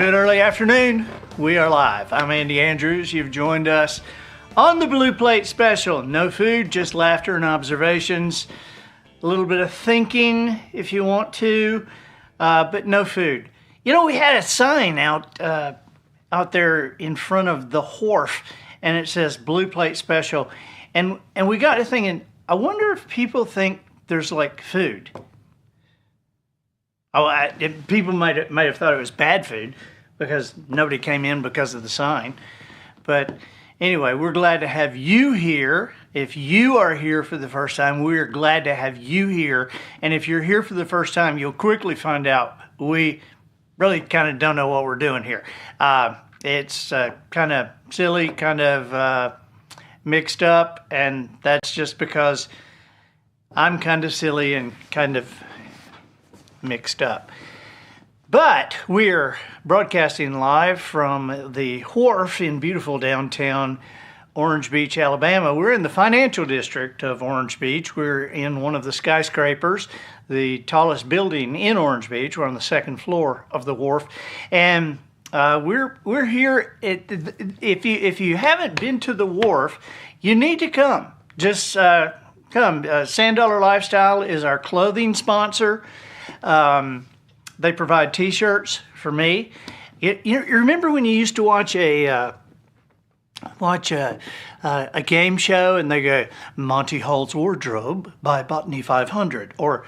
Good early afternoon. We are live. I'm Andy Andrews. You've joined us on the Blue Plate Special. No food, just laughter and observations. A little bit of thinking if you want to, but no food. You know, we had a sign out there in front of the wharf, and it says Blue Plate Special. And we got to thinking, I wonder if people think there's like food. People might have thought it was bad food because nobody came in because of the sign. But anyway, we're glad to have you here. If you are here for the first time, we are glad to have you here. And if you're here for the first time, you'll quickly find out we really kind of don't know what we're doing here. It's kind of silly, kind of mixed up, and that's just because I'm kind of silly and kind of mixed up. But we're broadcasting live from the wharf in beautiful downtown Orange Beach, Alabama. We're in the financial district of Orange Beach. We're in one of the skyscrapers, the tallest building in Orange Beach. We're on the second floor of the wharf, and we're here. If you haven't been to the wharf, you need to come. Just come. Sand Dollar Lifestyle is our clothing sponsor. They provide T-shirts for me. You remember when you used to watch a game show and they go, Monty Hall's Wardrobe by Botany 500, or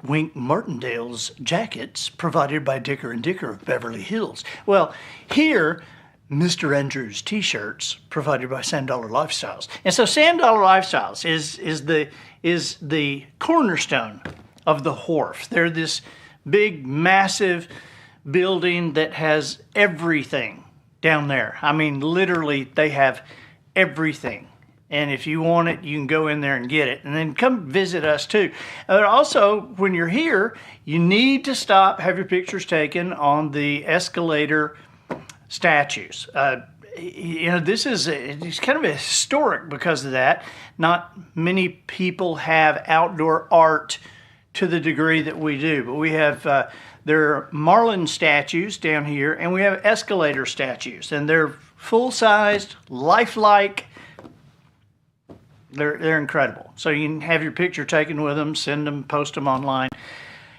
Wink Martindale's jackets provided by Dicker and Dicker of Beverly Hills. Well, here, Mr. Andrews T-shirts provided by Sand Dollar Lifestyles. And so Sand Dollar Lifestyles is the cornerstone of the wharf. They're this big, massive building that has everything down there. I mean, literally, they have everything. And if you want it, you can go in there and get it. And then come visit us, too. Also, when you're here, you need to stop, have your pictures taken on the escalator statues. This is it's kind of historic because of that. Not many people have outdoor art to the degree that we do, but we have there are marlin statues down here, and we have escalator statues, and they're full-sized, lifelike. They're incredible. So you can have your picture taken with them, send them, post them online.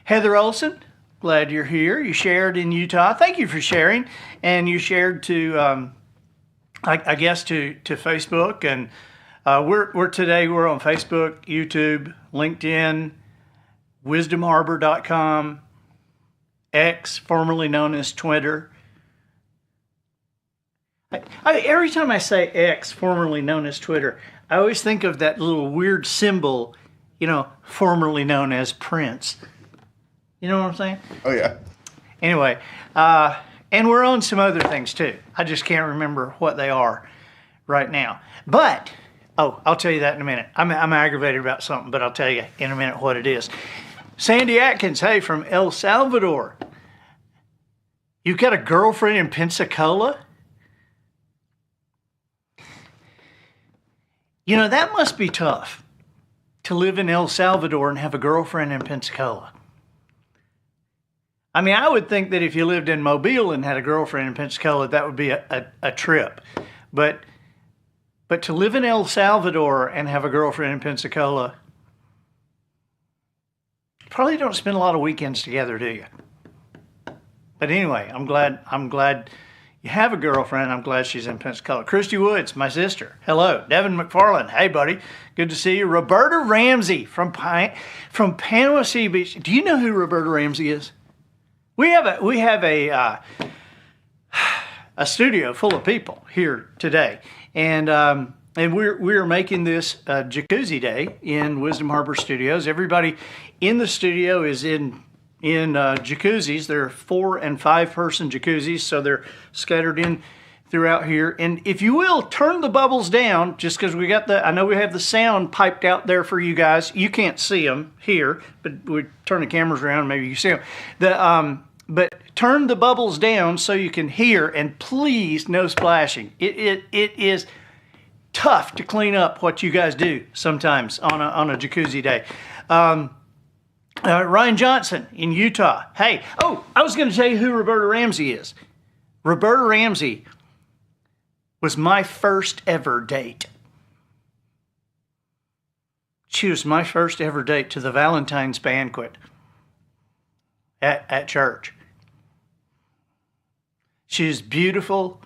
Heather Olson, glad you're here. You shared in Utah. Thank you for sharing, and you shared to I guess to Facebook, and we're on Facebook, YouTube, LinkedIn, WisdomHarbor.com, X, formerly known as Twitter. Every time I say X, formerly known as Twitter, I always think of that little weird symbol, formerly known as Prince. You know what I'm saying? Oh, yeah. Anyway, and we're on some other things too. I just can't remember what they are right now. But, I'll tell you that in a minute. I'm aggravated about something, but I'll tell you in a minute what it is. Sandy Atkins, hey, from El Salvador. You've got a girlfriend in Pensacola? That must be tough to live in El Salvador and have a girlfriend in Pensacola. I mean, I would think that if you lived in Mobile and had a girlfriend in Pensacola, that would be a trip. But to live in El Salvador and have a girlfriend in Pensacola, probably don't spend a lot of weekends together, do you? But anyway, I'm glad you have a girlfriend. I'm glad she's in Pensacola. Christy Woods, my sister. Hello. Devin McFarland. Hey, buddy. Good to see you. Roberta Ramsey from Panama City Beach. Do you know who Roberta Ramsey is? We have a studio full of people here today, and we're making this jacuzzi day in Wisdom Harbor Studios. Everybody in the studio is in jacuzzis. There are 4 and 5 person jacuzzis, so they're scattered in throughout here. And if you will, turn the bubbles down, just because I know we have the sound piped out there for you guys. You can't see them here, but we turn the cameras around, maybe you see them. But turn the bubbles down so you can hear, and please, no splashing. It is tough to clean up what you guys do sometimes on a jacuzzi day. Ryan Johnson in Utah. Hey, I was going to tell you who Roberta Ramsey is. Roberta Ramsey was my first ever date. She was my first ever date to the Valentine's banquet at church. She was beautiful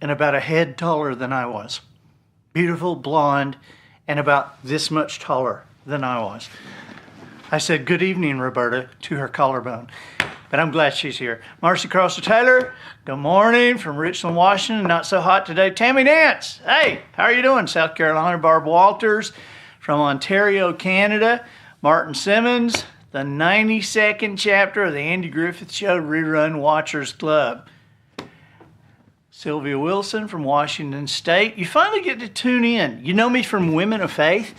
and about a head taller than I was. Beautiful, blonde, and about this much taller than I was. I said, "Good evening, Roberta," to her collarbone. But I'm glad she's here. Marcy Crosser Taylor, good morning from Richland, Washington. Not so hot today. Tammy Nance, hey, how are you doing? South Carolina. Barb Walters from Ontario, Canada. Martin Simmons, the 92nd chapter of the Andy Griffith Show Rerun Watchers Club. Sylvia Wilson from Washington State. You finally get to tune in. You know me from Women of Faith?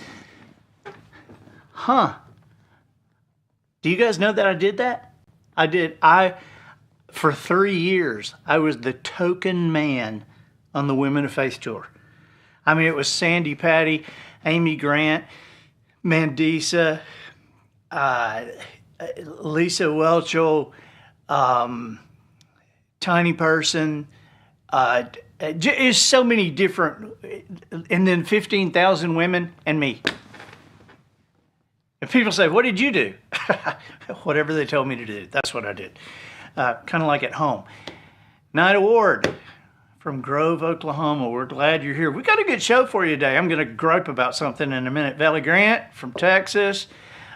Huh. Do you guys know that I did that? I did. For 3 years, I was the token man on the Women of Faith tour. I mean, it was Sandy Patty, Amy Grant, Mandisa, Lisa Welchel, Tiny Person, it's so many different, and then 15,000 women and me. And people say, "What did you do?" Whatever they told me to do, that's what I did. Kind of like at home. Night Award from Grove, Oklahoma. We're glad you're here. We got a good show for you today. I'm going to gripe about something in a minute. Valley Grant from Texas.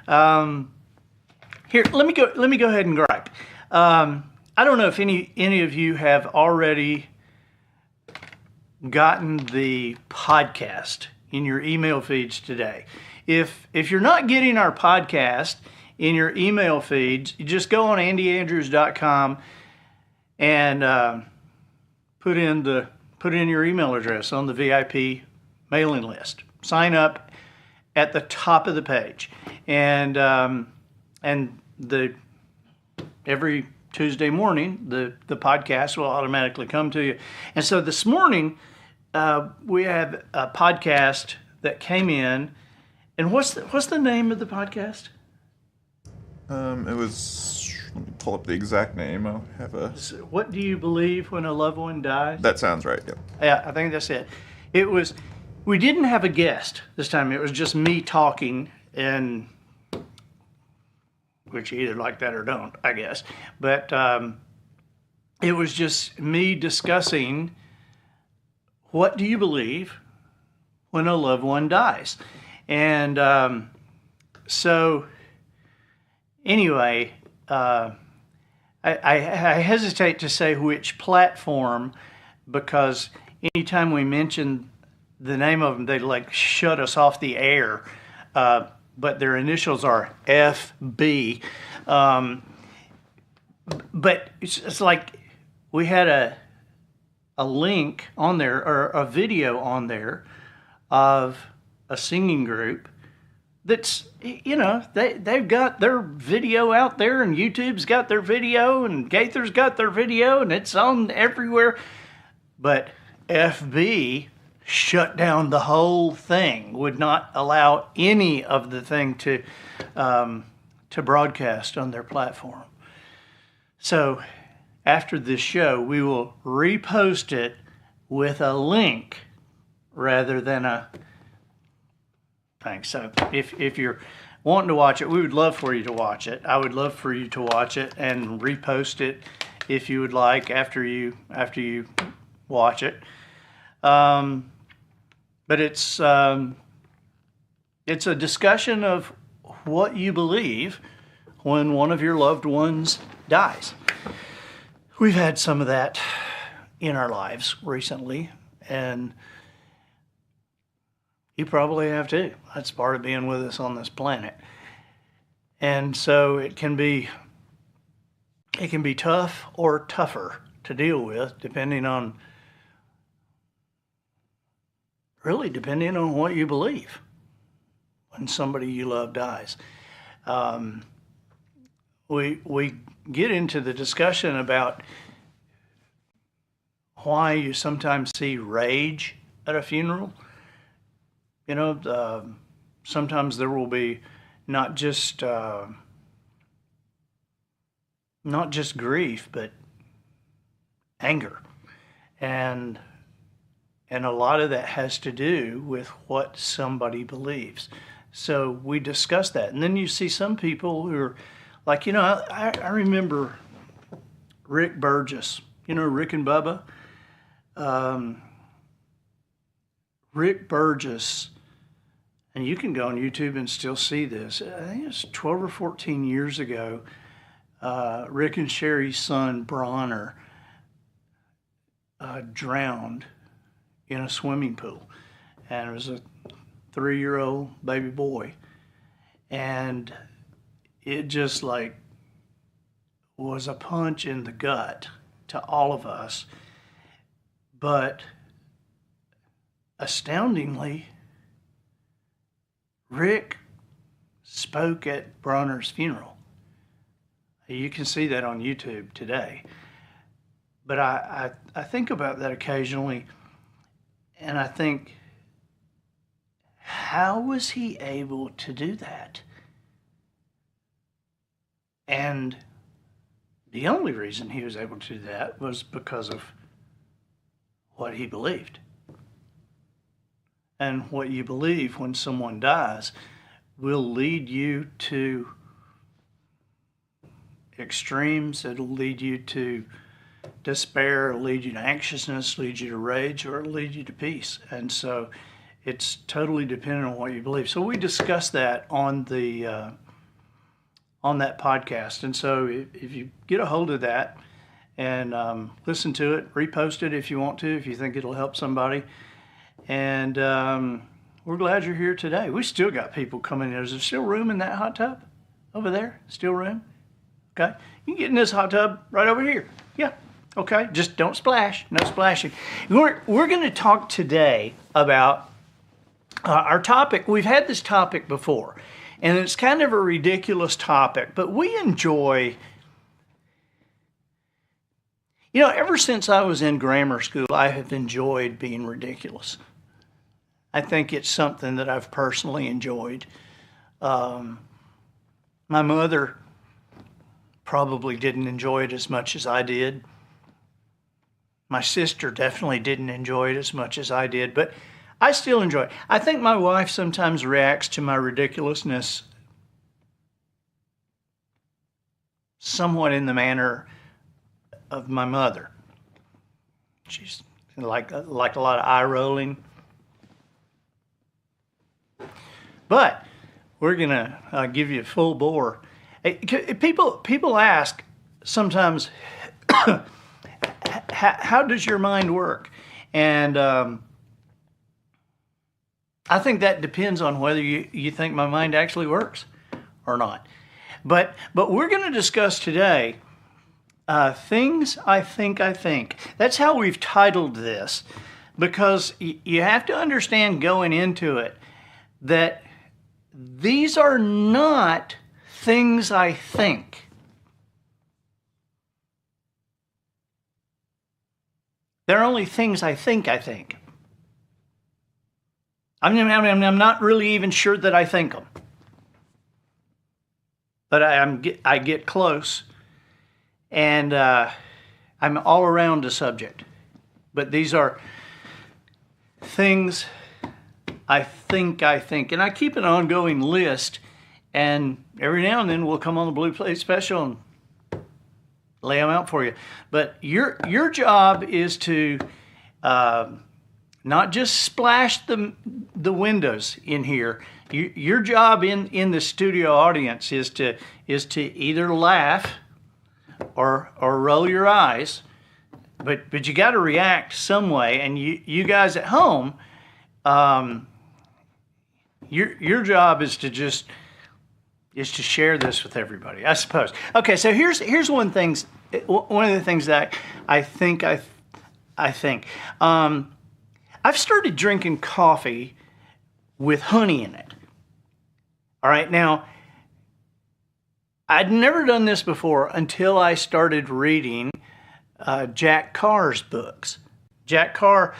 Here, let me go ahead and gripe. I don't know if any of you have already gotten the podcast in your email feeds today. If you're not getting our podcast in your email feeds, you just go on andyandrews.com and put in your email address on the VIP mailing list. Sign up at the top of the page, and every Tuesday morning the podcast will automatically come to you. And so this morning we have a podcast that came in. And what's the name of the podcast? It was, let me pull up the exact name. I'll have a... What do you believe when a loved one dies? That sounds right, yeah. Yeah, I think that's it. We didn't have a guest this time. It was just me talking, and which you either like that or don't, I guess. But it was just me discussing, what do you believe when a loved one dies? And so anyway, I hesitate to say which platform, because anytime we mention the name of them, they like shut us off the air. But their initials are FB. But it's like we had a link on there, or a video on there, of a singing group that's, they've got their video out there, and YouTube's got their video, and Gaither's got their video, and it's on everywhere. But FB shut down the whole thing, would not allow any of the thing to broadcast on their platform. So after this show, we will repost it with a link rather than a thing. So if you're wanting to watch it, we would love for you to watch it. I would love for you to watch it and repost it if you would like after you watch it. But it's a discussion of what you believe when one of your loved ones dies. We've had some of that in our lives recently, and you probably have too. That's part of being with us on this planet. And so it can be tough or tougher to deal with, depending on what you believe when somebody you love dies. We get into the discussion about why you sometimes see rage at a funeral. Sometimes there will be not just not just grief, but anger. And a lot of that has to do with what somebody believes. So we discuss that. And then you see some people who are like, I remember Rick Burgess, Rick and Bubba. Rick Burgess, and you can go on YouTube and still see this. I think it's 12 or 14 years ago. Rick and Sherry's son, Bronner, drowned in a swimming pool. And it was a 3-year-old baby boy. And it just was a punch in the gut to all of us. But astoundingly, Rick spoke at Bronner's funeral. You can see that on YouTube today. But I think about that occasionally, and I think, how was he able to do that? And the only reason he was able to do that was because of what he believed. And what you believe when someone dies will lead you to extremes. It'll lead you to despair, it'll lead you to anxiousness, lead you to rage, or it'll lead you to peace. And so it's totally dependent on what you believe. So we discussed that on the on that podcast. And so if you get a hold of that and listen to it, repost it if you want to, if you think it'll help somebody. And we're glad you're here today. We still got people coming in. Is there still room in that hot tub over there? Still room? Okay. You can get in this hot tub right over here. Yeah. Okay. Just don't splash. No splashing. We're going to talk today about our topic. We've had this topic before, and it's kind of a ridiculous topic, but we enjoy, ever since I was in grammar school, I have enjoyed being ridiculous. I think it's something that I've personally enjoyed. My mother probably didn't enjoy it as much as I did. My sister definitely didn't enjoy it as much as I did, but I still enjoy it. I think my wife sometimes reacts to my ridiculousness somewhat in the manner of my mother. She's like a lot of eye rolling. But we're going to give you a full bore. People ask sometimes, how does your mind work? And I think that depends on whether you think my mind actually works or not. But we're going to discuss today things I think I think. That's how we've titled this, because you have to understand going into it that these are not things I think. They're only things I think I think. I'm not really even sure that I think them. But I get close, and I'm all around the subject. But these are things I think. And I keep an ongoing list, and every now and then we'll come on the Blue Plate Special and lay them out for you. But your job is to not just splash the windows in here. Your job in the studio audience is to either laugh or roll your eyes, but you got to react some way. And you guys at home, your job is to share this with everybody, I suppose. Okay, so here's one of the things that I think. I've started drinking coffee with honey in it. All right, now, I'd never done this before until I started reading Jack Carr's books. Jack Carr,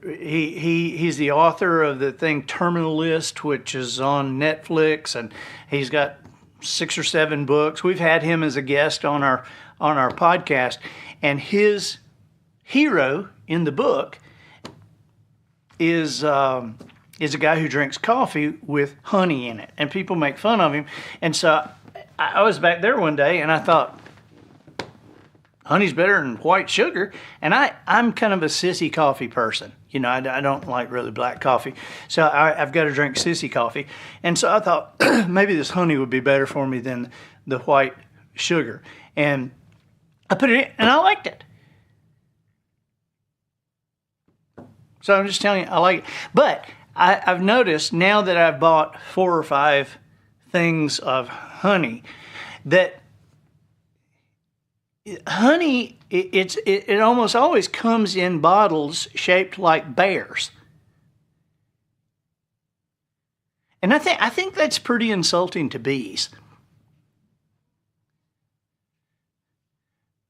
he's the author of the thing Terminal List, which is on Netflix, and he's got 6 or 7 books. We've had him as a guest on our podcast, and his hero in the book is a guy who drinks coffee with honey in it, and people make fun of him. And so I was back there one day, and I thought, honey's better than white sugar. And I'm kind of a sissy coffee person. You know, I don't like really black coffee. So I've got to drink sissy coffee. And so I thought maybe this honey would be better for me than the white sugar. And I put it in, and I liked it. So I'm just telling you, I like it. But I've noticed now that I've bought 4 or 5 things of honey that honey, it almost always comes in bottles shaped like bears. And I think that's pretty insulting to bees.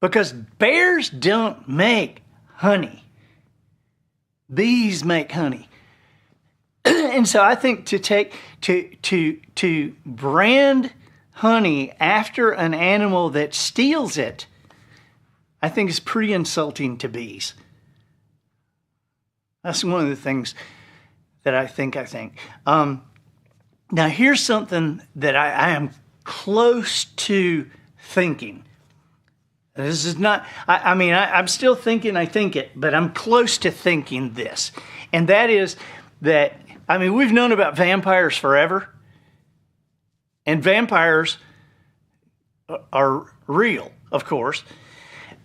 Because bears don't make honey. Bees make honey. And so I think to brand honey after an animal that steals it, I think is pretty insulting to bees. That's one of the things that I think. Now here's something that I am close to thinking. This is not, I'm still thinking I think it, but I'm close to thinking this. And that is that, we've known about vampires forever. And vampires are real, of course.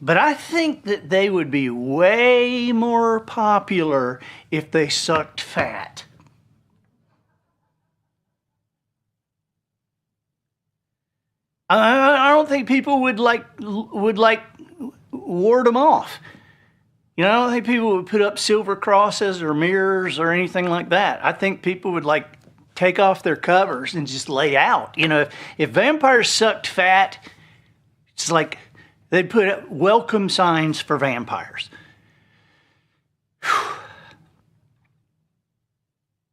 But I think that they would be way more popular if they sucked fat. I don't think people would ward them off. You know, I don't think people would put up silver crosses or mirrors or anything like that. I think people would take off their covers and just lay out. You know, if vampires sucked fat, it's like they'd put up welcome signs for vampires. Whew.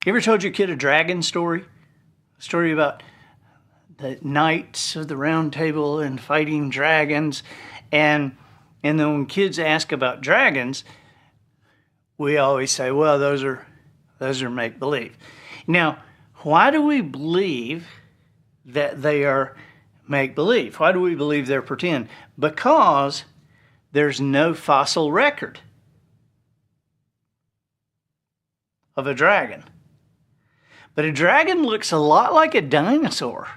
You ever told your kid a dragon story? A story about the knights of the round table and fighting dragons. And then when kids ask about dragons, we always say, well, those are make-believe. Now, why do we believe that they are make-believe? Why do we believe they're pretend? Because there's no fossil record of a dragon. But a dragon looks a lot like a dinosaur.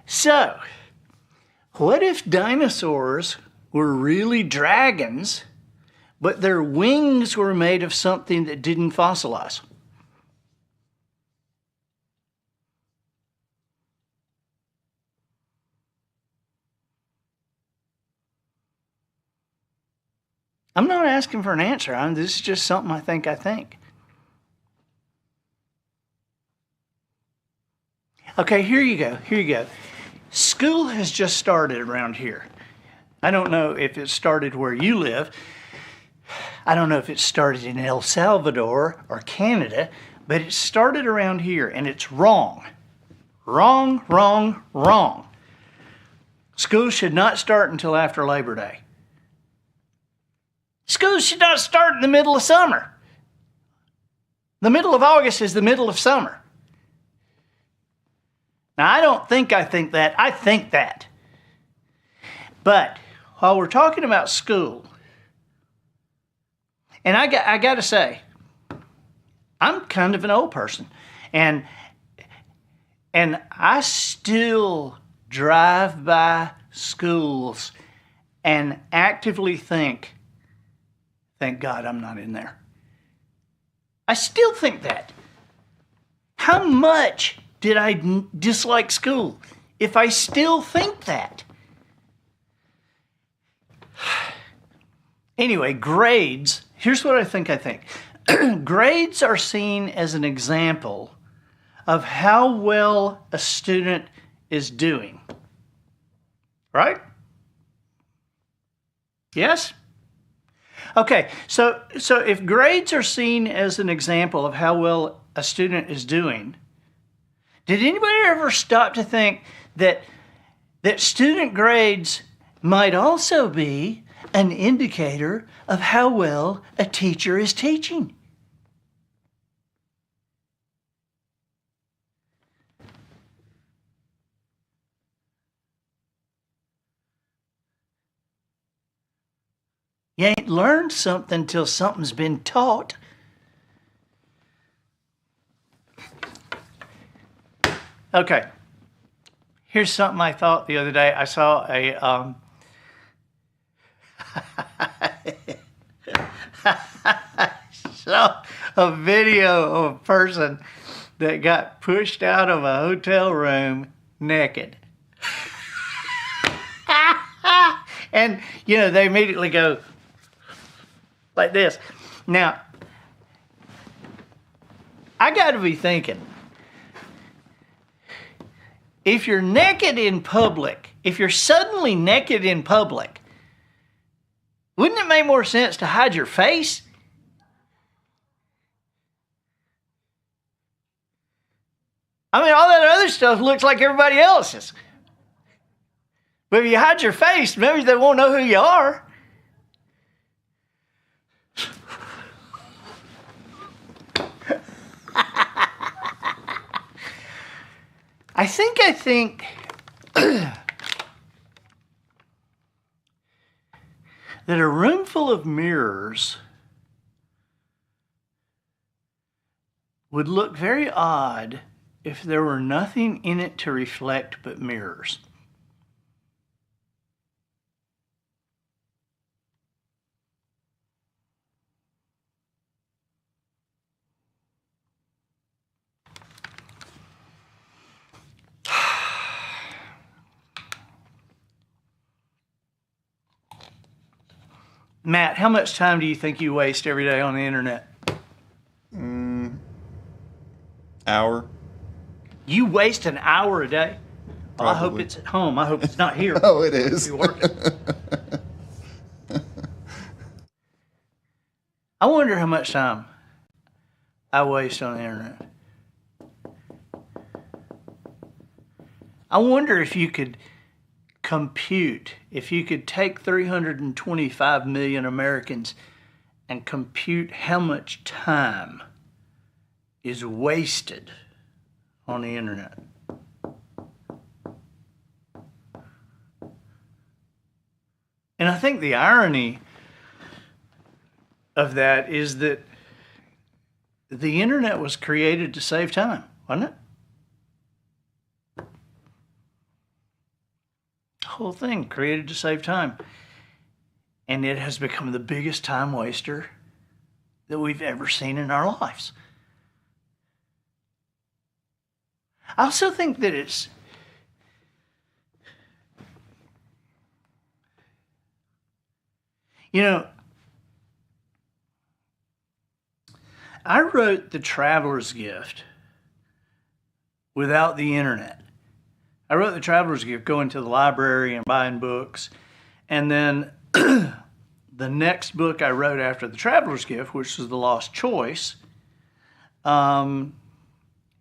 So, what if dinosaurs were really dragons, but their wings were made of something that didn't fossilize? I'm not asking for an answer. This is just something I think. Okay, here you go. School has just started around here. I don't know if it started where you live. I don't know if it started in El Salvador or Canada, but it started around here, and it's wrong. Wrong. School should not start until after Labor Day. School should not start in the middle of summer. The middle of August is the middle of summer. Now, I don't think I think that. I think that. But while we're talking about school, and I got to say, I'm kind of an old person, and I still drive by schools and actively think, thank God I'm not in there. I still think that. How much did I dislike school if I still think that? Anyway, grades. Here's what I think. Grades are seen as an example of how well a student is doing. Right? Yes? Okay, so if grades are seen as an example of how well a student is doing, Did anybody ever stop to think that student grades might also be an indicator of how well a teacher is teaching? You ain't learned something till something's been taught. Okay. Here's something I thought the other day. I saw saw a video of a person that got pushed out of a hotel room naked. And, you know, they immediately go like this. Now, I got to be thinking, if you're naked in public, if you're suddenly naked in public, wouldn't it make more sense to hide your face? I mean, all that other stuff looks like everybody else's. But if you hide your face, maybe they won't know who you are. I think that a room full of mirrors would look very odd if there were nothing in it to reflect but mirrors. Matt, how much time do you think you waste every day on the internet? Hour. You waste an hour a day? Well, I hope Probably. it's at home. I hope it's not here. Oh, it is. You're working. I wonder how much time I waste on the internet. I wonder if you could compute, if you could take 325 million Americans and compute how much time is wasted on the internet. And I think the irony of that is that the internet was created to save time, wasn't it? The whole thing created to save time. And it has become the biggest time waster that we've ever seen in our lives. I also think that it's I wrote The Traveler's Gift without the internet. I wrote The Traveler's Gift going to the library and buying books. And then the next book I wrote after The Traveler's Gift, which was The Lost Choice, Dina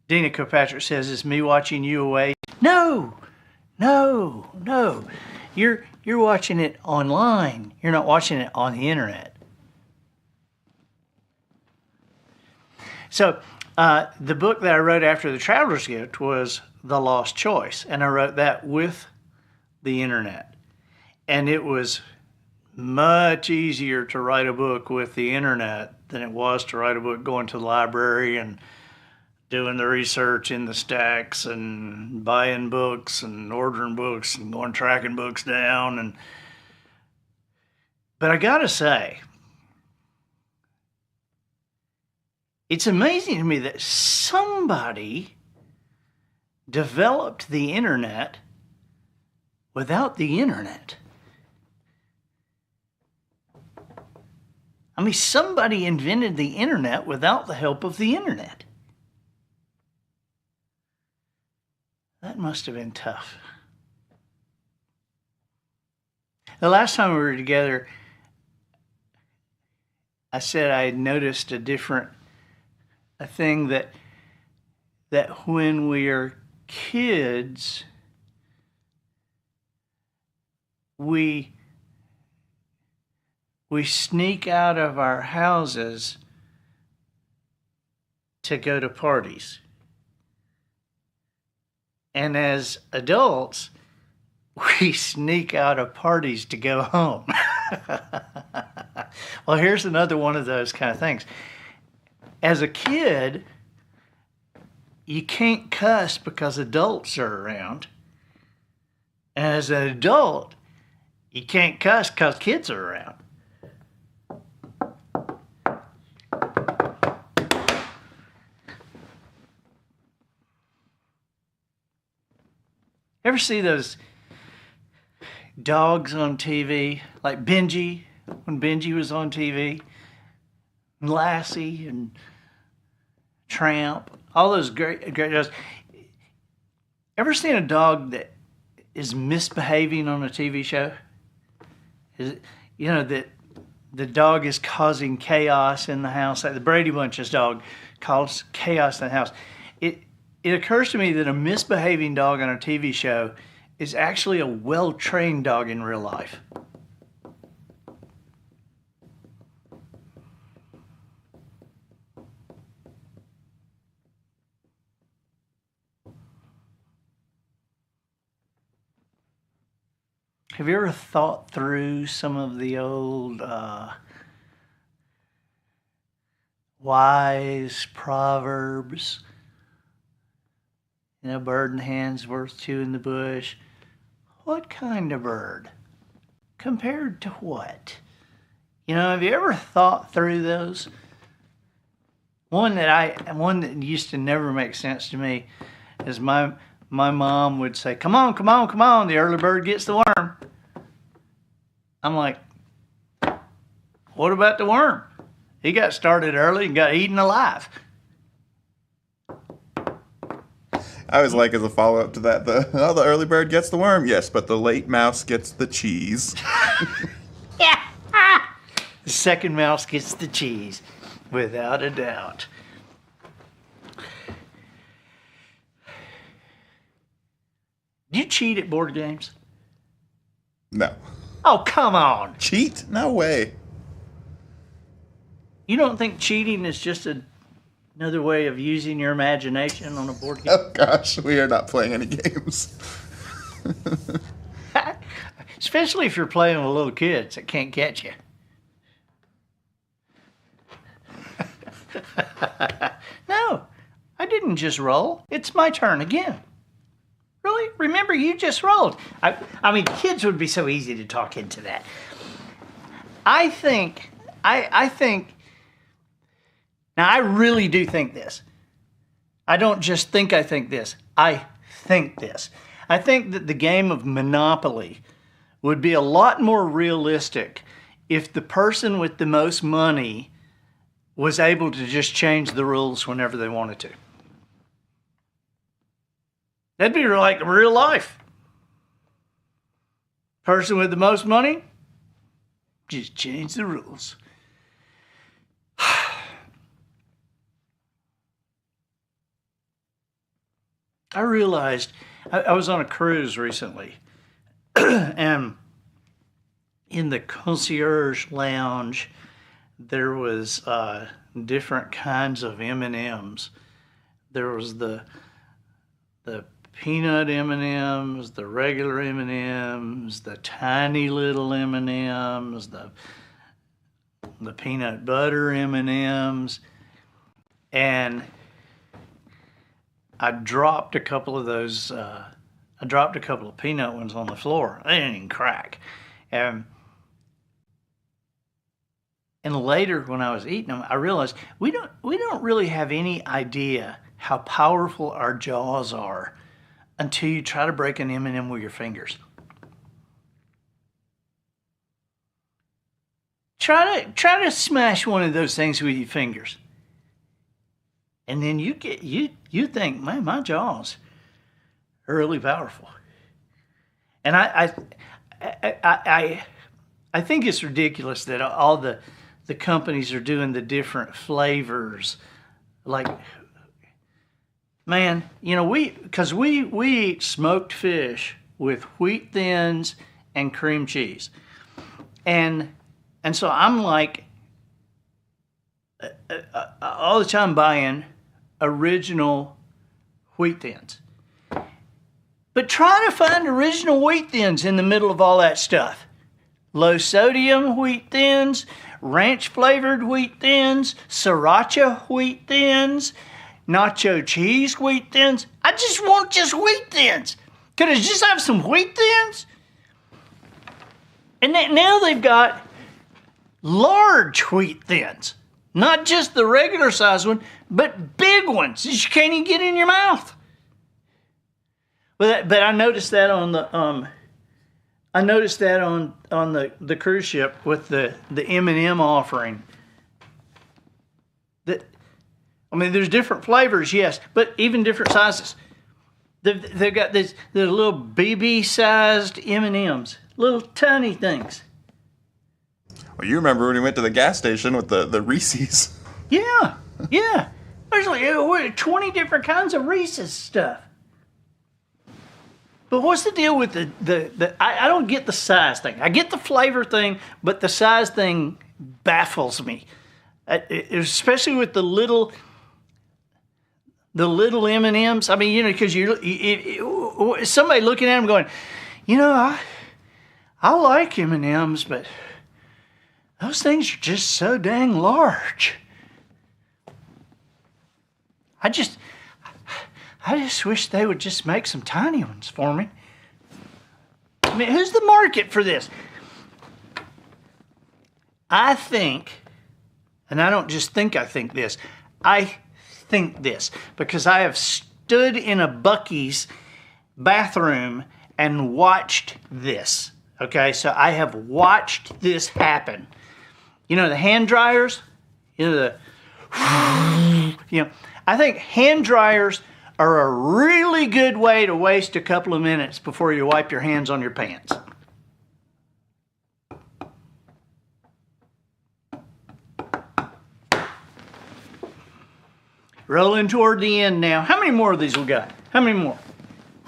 Kilpatrick says, "It's me watching you away." No. You're watching it online. You're not watching it on the internet. So the book that I wrote after The Traveler's Gift was The Lost Choice, and I wrote that with the internet. And it was much easier to write a book with the internet than it was to write a book going to the library and doing the research in the stacks and buying books and ordering books and going tracking books down. But I gotta say, it's amazing to me that somebody developed the internet without the internet. I mean, somebody invented the internet without the help of the internet. That must have been tough. The last time we were together, I said I had noticed a thing that that when we are kids, we sneak out of our houses to go to parties. And as adults, we sneak out of parties to go home. Well, here's another one of those kind of things. As a kid, you can't cuss because adults are around. And as an adult, you can't cuss because kids are around. Ever see those dogs on TV, like Benji, when Benji was on TV, and Lassie and Tramp, all those great dogs. Ever seen a dog that is misbehaving on a TV show? That the dog is causing chaos in the house, like the Brady Bunch's dog caused chaos in the house. It occurs to me that a misbehaving dog on a TV show is actually a well-trained dog in real life. Have you ever thought through some of the old wise proverbs? Bird in the hand's worth two in the bush. What kind of bird? Compared to what? Have you ever thought through those? One that used to never make sense to me is my mom would say, come on, come on, come on, the early bird gets the worm. I'm like, what about the worm? He got started early and got eaten alive. I was like, as a follow-up to that, the early bird gets the worm, yes, but the late mouse gets the cheese. Yeah. The second mouse gets the cheese, without a doubt. Do you cheat at board games? No. Oh, come on. Cheat? No way. You don't think cheating is just another way of using your imagination on a board game? Oh, gosh, we are not playing any games. Especially if you're playing with little kids that can't catch you. No, I didn't just roll. It's my turn again. Really? Remember, you just rolled. I mean, kids would be so easy to talk into that. I think, now I really do think this. I don't just think I think this. I think this. I think that the game of Monopoly would be a lot more realistic if the person with the most money was able to just change the rules whenever they wanted to. That'd be like real life. Person with the most money, just change the rules. I realized I was on a cruise recently, and in the concierge lounge, there was different kinds of M&Ms. There was the peanut M&Ms, the regular M&Ms, the tiny little M&Ms, the peanut butter M&Ms, and I dropped a couple of those. I dropped a couple of peanut ones on the floor. They didn't even crack. And later, when I was eating them, I realized we don't really have any idea how powerful our jaws are until you try to break an M&M with your fingers. Try to smash one of those things with your fingers. And then you think, man, my jaws are really powerful. And I think it's ridiculous that all the companies are doing the different flavors. Like, Man, because we eat smoked fish with wheat thins and cream cheese, and so I'm like all the time buying original wheat thins, but trying to find original wheat thins in the middle of all that stuff. Low sodium wheat thins, ranch flavored wheat thins, sriracha wheat thins, nacho cheese wheat thins. I just want just wheat thins. Could I just have some wheat thins? And now they've got large wheat thins. Not just the regular size one, but big ones that you can't even get in your mouth. But I noticed that on the the cruise ship with the M&M offering. There's different flavors, yes, but even different sizes. They've got the little BB-sized M&Ms, little tiny things. Well, you remember when we went to the gas station with the Reese's? Yeah. There's like 20 different kinds of Reese's stuff. But what's the deal with I don't get the size thing. I get the flavor thing, but the size thing baffles me. Especially with the little M&Ms. Because somebody looking at them going, I like M&Ms, but those things are just so dang large. I just wish they would just make some tiny ones for me. Who's the market for this? I think, and I don't just think I think this, I think this because I have stood in a Buc-ee's bathroom and watched this. Okay, so I have watched this happen. The hand dryers, I think hand dryers are a really good way to waste a couple of minutes before you wipe your hands on your pants. Rolling toward the end now. How many more of these we got? How many more?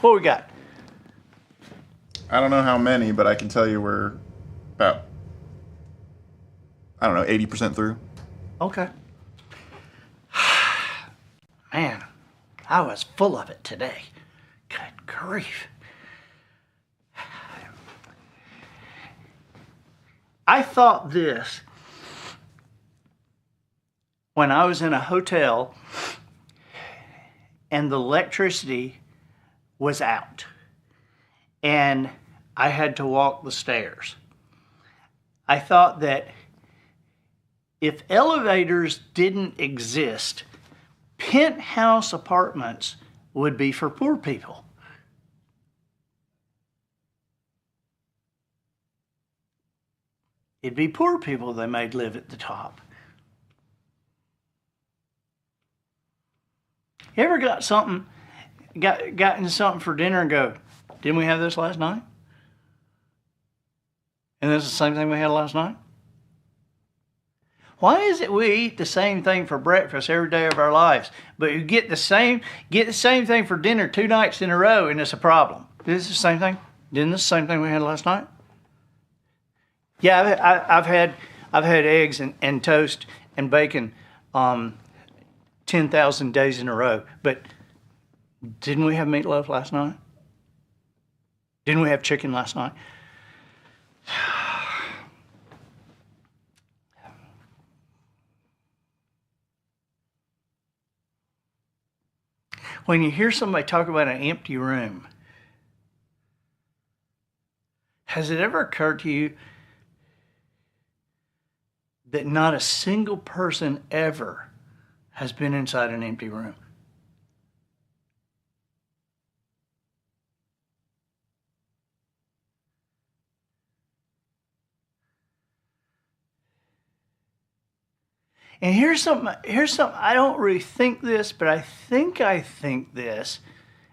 What we got? I don't know how many, but I can tell you we're about, 80% through. Okay. Man, I was full of it today. Good grief. I thought this when I was in a hotel and the electricity was out and I had to walk the stairs. I thought that if elevators didn't exist, penthouse apartments would be for poor people. It'd be poor people they made live at the top. You ever gotten something for dinner and go, didn't we have this last night? And this is the same thing we had last night? Why is it we eat the same thing for breakfast every day of our lives, but you get the same thing for dinner 2 nights in a row and it's a problem? Is this the same thing? Didn't this the same thing we had last night? Yeah, I've had eggs and toast and bacon 10,000 days in a row, but didn't we have meatloaf last night? Didn't we have chicken last night? When you hear somebody talk about an empty room, has it ever occurred to you that not a single person ever has been inside an empty room? And here's something, I don't really think this, but I think this.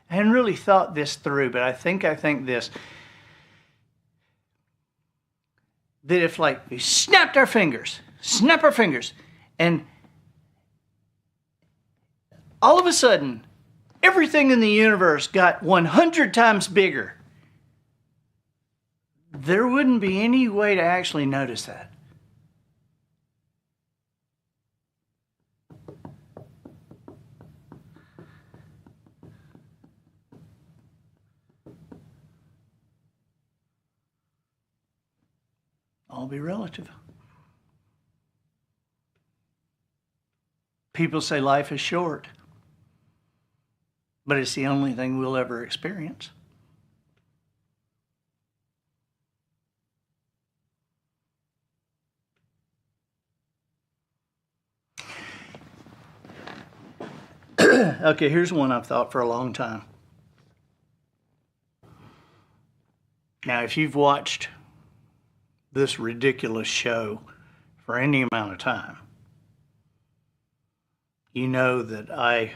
I hadn't really thought this through, but I think this. That if we snap our fingers, and all of a sudden, everything in the universe got 100 times bigger, there wouldn't be any way to actually notice that. All be relative. People say life is short, but it's the only thing we'll ever experience. Okay, here's one I've thought for a long time. Now, if you've watched this ridiculous show for any amount of time, you know that I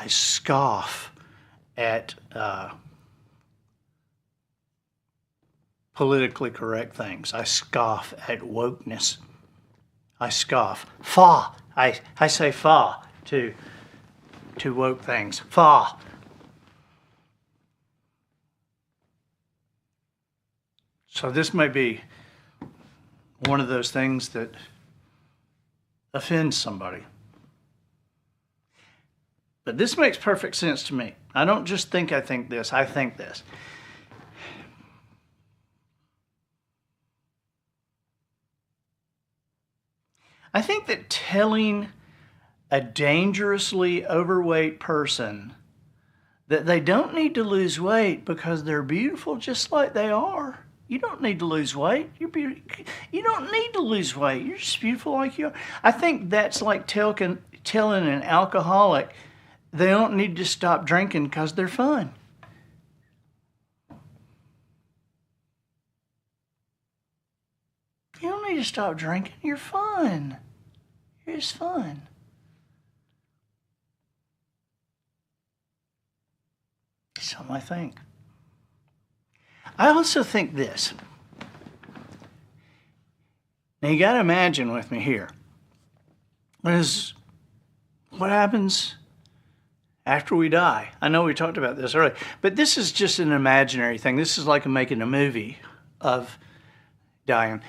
scoff at politically correct things. I scoff at wokeness. I scoff. Fa. I say fa to woke things. Fa. So this may be one of those things that offends somebody. But this makes perfect sense to me. I don't just think I think this, I think this. I think that telling a dangerously overweight person that they don't need to lose weight because they're beautiful just like they are. You don't need to lose weight. You're beautiful. You don't need to lose weight. You're just beautiful like you are. I think that's like telling an alcoholic they don't need to stop drinking because they're fun. You don't need to stop drinking. You're fun. You're just fun. That's something I think. I also think this. Now you got to imagine with me here. What happens after we die? I know we talked about this earlier, but this is just an imaginary thing. This is like making a movie of dying.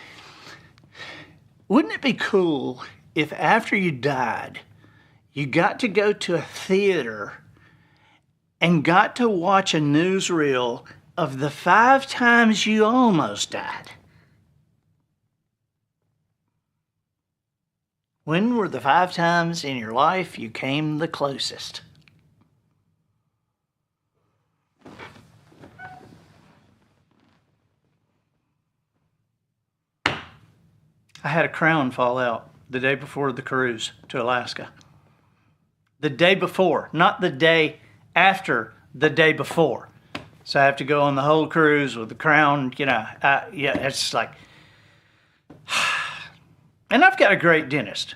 Wouldn't it be cool if after you died, you got to go to a theater and got to watch a newsreel of the 5 times you almost died? When were the 5 times in your life you came the closest? I had a crown fall out the day before the cruise to Alaska. The day before, not the day after, the day before. So I have to go on the whole cruise with the crown, it's like, and I've got a great dentist,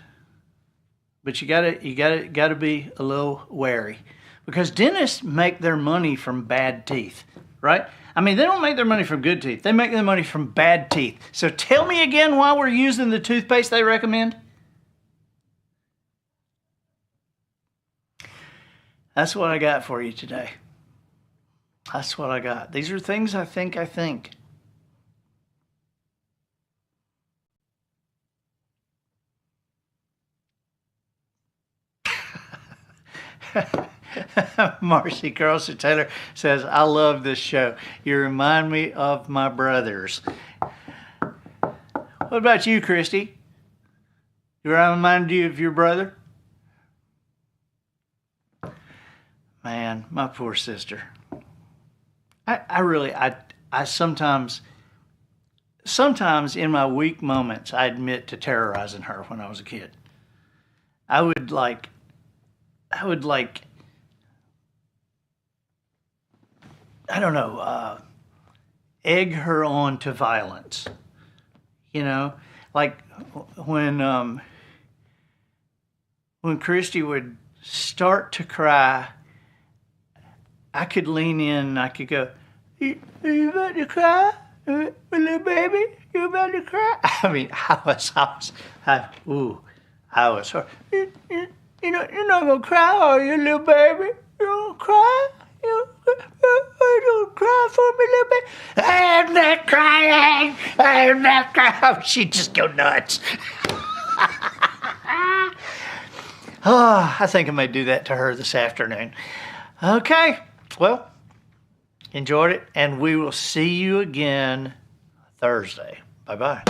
but you gotta be a little wary, because dentists make their money from bad teeth, right? I mean, they don't make their money from good teeth. They make their money from bad teeth. So tell me again why we're using the toothpaste they recommend. That's what I got for you today. That's what I got. These are things I think. Marcy Carlson Taylor says, I love this show. You remind me of my brothers. What about you, Christy? Do I remind you of your brother? Man, my poor sister. I sometimes in my weak moments, I admit to terrorizing her when I was a kid. I would I don't know, egg her on to violence. Like when Christy would start to cry, I could lean in and I could go, are you about to cry? Little baby, you about to cry? I mean, I was hurt. You're not gonna cry, are you, little baby? You don't cry? You don't cry for me, little baby? I am not crying. I am not crying. She'd just go nuts. Oh, I think I may do that to her this afternoon. Okay, well, enjoyed it, and we will see you again Thursday. Bye-bye.